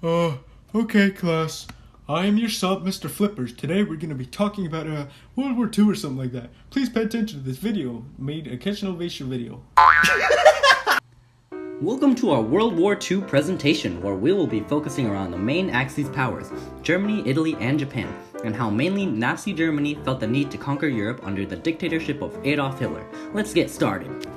Okay, class. I am your sub, Mr. Flippers. Today we're going to be talking about World War II or something like that. Please pay attention to this video. Made a catch innovation video. Welcome to our World War II presentation, where we will be focusing around the main Axis powers, Germany, Italy, and Japan, and how mainly Nazi Germany felt the need to conquer Europe under the dictatorship of Adolf Hitler. Let's get started.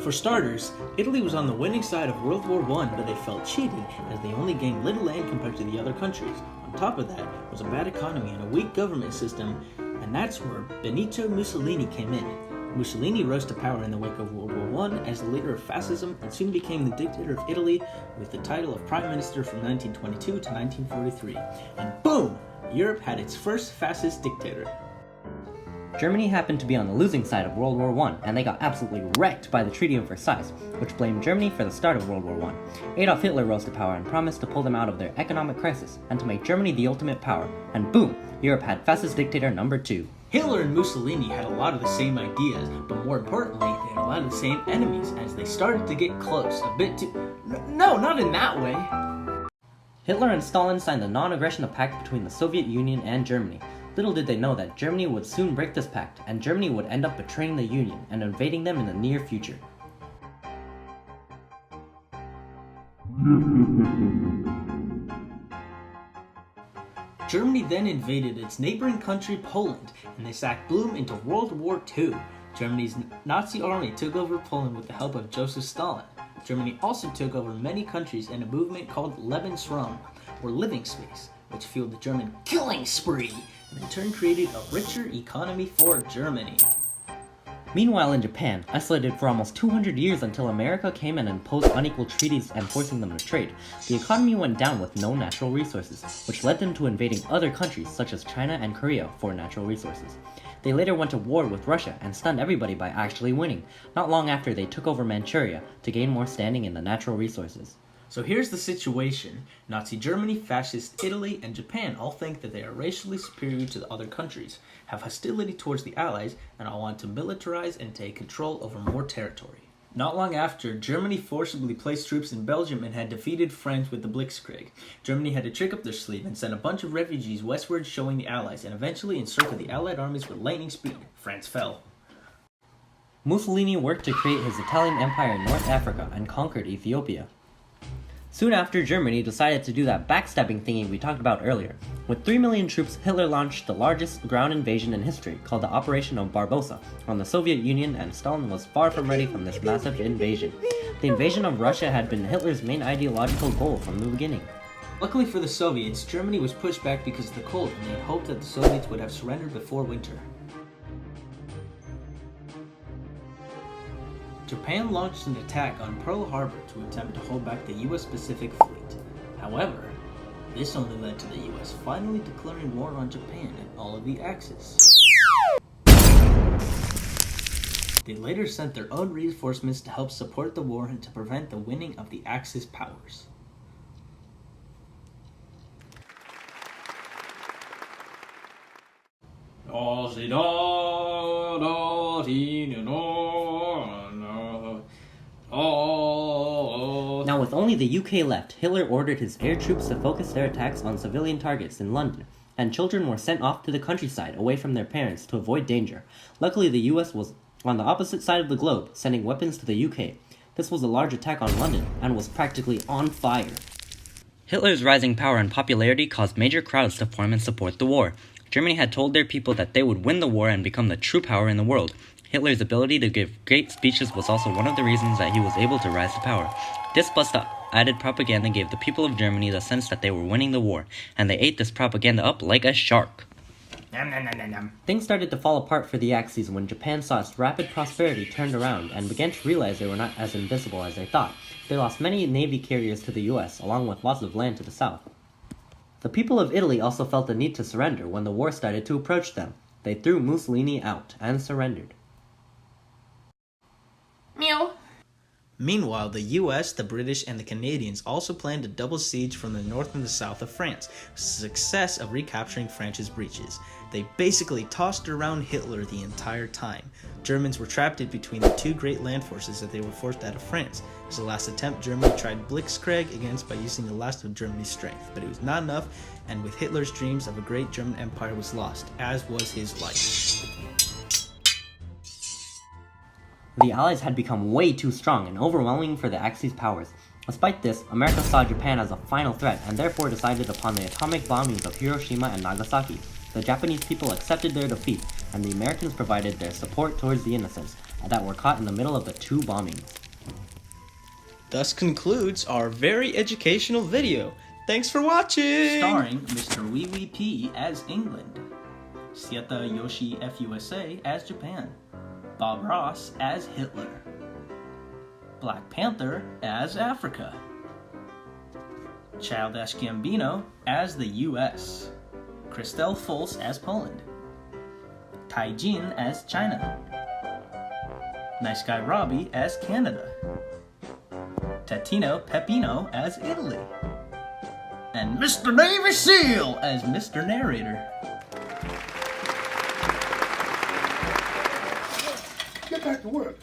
For starters, Italy was on the winning side of World War I, but they felt cheated as they only gained little land compared to the other countries. On top of that was a bad economy and a weak government system, and that's where Benito Mussolini came in. Mussolini rose to power in the wake of World War I as the leader of fascism and soon became the dictator of Italy with the title of Prime Minister from 1922 to 1943. And boom! Europe had its first fascist dictator. Germany happened to be on the losing side of World War I, and they got absolutely wrecked by the Treaty of Versailles, which blamed Germany for the start of World War I. Adolf Hitler rose to power and promised to pull them out of their economic crisis, and to make Germany the ultimate power. And boom! Europe had fascist dictator number 2. Hitler and Mussolini had a lot of the same ideas, but more importantly, they had a lot of the same enemies as they started to get close, a bit too... No, not in that way! Hitler and Stalin signed the non-aggression pact between the Soviet Union and Germany. Little did they know that Germany would soon break this pact, and Germany would end up betraying the Union and invading them in the near future. Germany then invaded its neighboring country Poland, and they sacked Blum into World War II. Germany's Nazi army took over Poland with the help of Joseph Stalin. Germany also took over many countries in a movement called Lebensraum, or living space, which fueled the German killing spree, and in turn created a richer economy for Germany. Meanwhile in Japan, isolated for almost 200 years until America came and imposed unequal treaties and forcing them to trade, the economy went down with no natural resources, which led them to invading other countries such as China and Korea for natural resources. They later went to war with Russia and stunned everybody by actually winning, not long after they took over Manchuria to gain more standing in the natural resources. So here's the situation. Nazi Germany, Fascist Italy, and Japan all think that they are racially superior to the other countries, have hostility towards the Allies, and all want to militarize and take control over more territory. Not long after, Germany forcibly placed troops in Belgium and had defeated France with the Blitzkrieg. Germany had a trick up their sleeve and sent a bunch of refugees westward showing the Allies, and eventually encircled the Allied armies with lightning speed. France fell. Mussolini worked to create his Italian Empire in North Africa and conquered Ethiopia. Soon after, Germany decided to do that backstabbing thingy we talked about earlier. With 3 million troops, Hitler launched the largest ground invasion in history, called the Operation of Barbarossa, on the Soviet Union, and Stalin was far from ready from this massive invasion. The invasion of Russia had been Hitler's main ideological goal from the beginning. Luckily for the Soviets, Germany was pushed back because of the cold, and they hoped that the Soviets would have surrendered before winter. Japan launched an attack on Pearl Harbor to attempt to hold back the U.S. Pacific Fleet. However, this only led to the U.S. finally declaring war on Japan and all of the Axis. They later sent their own reinforcements to help support the war and to prevent the winning of the Axis powers. Now with only the UK left, Hitler ordered his air troops to focus their attacks on civilian targets in London, and children were sent off to the countryside away from their parents to avoid danger. Luckily, the US was on the opposite side of the globe, sending weapons to the UK. This was a large attack on London, and was practically on fire. Hitler's rising power and popularity caused major crowds to form and support the war. Germany had told their people that they would win the war and become the true power in the world. Hitler's ability to give great speeches was also one of the reasons that he was able to rise to power. This plus the added propaganda gave the people of Germany the sense that they were winning the war, and they ate this propaganda up like a shark. Things started to fall apart for the Axis when Japan saw its rapid prosperity turned around and began to realize they were not as invincible as they thought. They lost many navy carriers to the US, along with lots of land to the south. The people of Italy also felt the need to surrender when the war started to approach them. They threw Mussolini out and surrendered. Meow. Meanwhile, the US, the British, and the Canadians also planned a double siege from the north and the south of France, with the success of recapturing France's breaches. They basically tossed around Hitler the entire time. Germans were trapped in between the two great land forces that they were forced out of France. As a last attempt, Germany tried blitzkrieg against by using the last of Germany's strength, but it was not enough, and with Hitler's dreams of a great German empire was lost, as was his life. The Allies had become way too strong and overwhelming for the Axis powers. Despite this, America saw Japan as a final threat and therefore decided upon the atomic bombings of Hiroshima and Nagasaki. The Japanese people accepted their defeat, and the Americans provided their support towards the innocents that were caught in the middle of the two bombings. Thus concludes our very educational video. Thanks for watching! Starring Mr. Wee Wee P as England, Sieta Yoshi FUSA as Japan, Bob Ross as Hitler, Black Panther as Africa, Childish Gambino as the US, Christelle Fultz as Poland, Tai Jin as China, Nice Guy Robbie as Canada, Tatino Pepino as Italy, and Mr. Navy SEAL as Mr. Narrator. Get back to work.